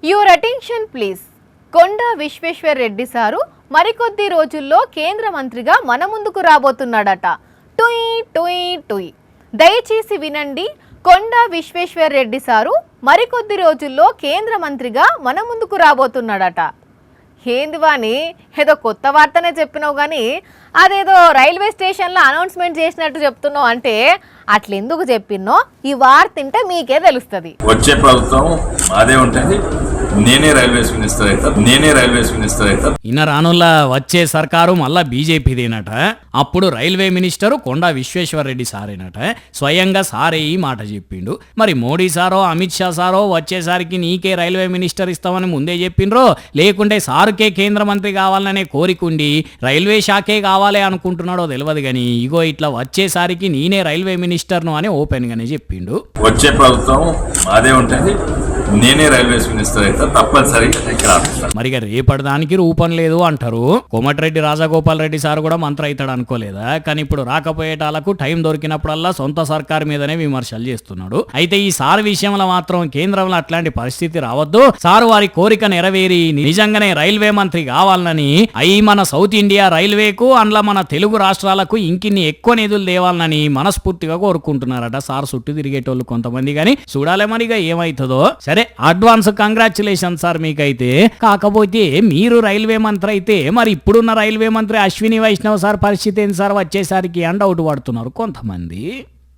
Your attention please. Konda Vishweshwar Reddy sir మరికొద్ది రోజుల్లో కేంద్ర మంత్రిగా మన ముందుకు రాబోతున్నాడట. టుయ్ టుయ్ టుయ్. దయచేసి వినండి. కొండా విశ్వేశ్వర్ రెడ్డి సారు మరికొద్ది రోజుల్లో కేంద్ర మంత్రిగా మన ముందుకు రాబోతున్నాడట. ఏంది వాని ఏదో కొత్త వార్తనే చెప్పినావు కానీ అదేదో రైల్వే స్టేషన్లో అనౌన్స్మెంట్ చేసినట్టు చెప్తున్నావు. అంటే అట్లెందుకు చెప్పినో ఈ వార్త తింటే మీకే తెలుస్తుంది. వచ్చే ప్రభుత్వం అదే ఉంటుంది. నేనే రైల్వేస్ మినిస్టర్ అవుతా. ఇన్న రానుల్లా వచ్చే సర్కారు మళ్ళా బీజేపీదేనట. అప్పుడు రైల్వే మినిస్టరు కొండా విశ్వేశ్వర్ రెడ్డి సారేనట. స్వయంగా సారే ఈ మాట చెప్పిండు. మరి మోడీ సారో అమిత్ షా సారో వచ్చేసరికి నీకే రైల్వే మినిస్టర్ ఇస్తామని ముందే చెప్పిండ్రో, లేకుంటే సారుకే కేంద్ర మంత్రి కావాలనే కోరికుండి రైల్వే శాఖే కావాలి అనుకుంటున్నాడో తెలియదు. కానీ ఇగో ఇట్లా వచ్చేసరికి నేనే రైల్వే మినిస్టర్ను అని ఓపెన్ గానే చెప్పిండు. వచ్చే ప్రభుత్వం అదే ఉంటుంది. నేనే రైల్వేస్ మినిస్టర్ అయితే తప్పనిసరిగా మరి రేపటిదానికి రూపం లేదు అంటారు. కోమటిరెడ్డి రాజగోపాల్ రెడ్డి సార్ కూడా మంత్రి అవుతాడు అనుకోలేదా? కానీ ఇప్పుడు రాకపోయేటాలకు టైం దొరికినప్పుడల్లా సొంత సర్కారు మీదనే విమర్శలు చేస్తున్నాడు. అయితే ఈ సార్ విషయంలో మాత్రం కేంద్రంలో అట్లాంటి పరిస్థితి రావద్దు. సారు వారి కోరిక నెరవేరి నిజంగానే రైల్వే మంత్రి కావాలని, అయి మన సౌత్ ఇండియా రైల్వేకు అందులో మన తెలుగు రాష్ట్రాలకు ఇంకిన్ని ఎక్కువ నిధులు తేవాలని మనస్ఫూర్తిగా కోరుకుంటున్నారట సార్ చుట్టూ తిరిగేటోళ్ళు కొంతమంది. కానీ చూడాలి మరిగా ఏమవుతుందో. సరే, అడ్వాన్స్ కంగ్రాచులేషన్ సార్ మీకైతే. కాకపోతే మీరు రైల్వే మంత్రి అయితే మరి ఇప్పుడున్న రైల్వే మంత్రి అశ్విని వైష్ణవ్ సార్ పరిస్థితి ఏంటి సార్ వచ్చేసరికి అని డౌట్ పడుతున్నారు కొంతమంది.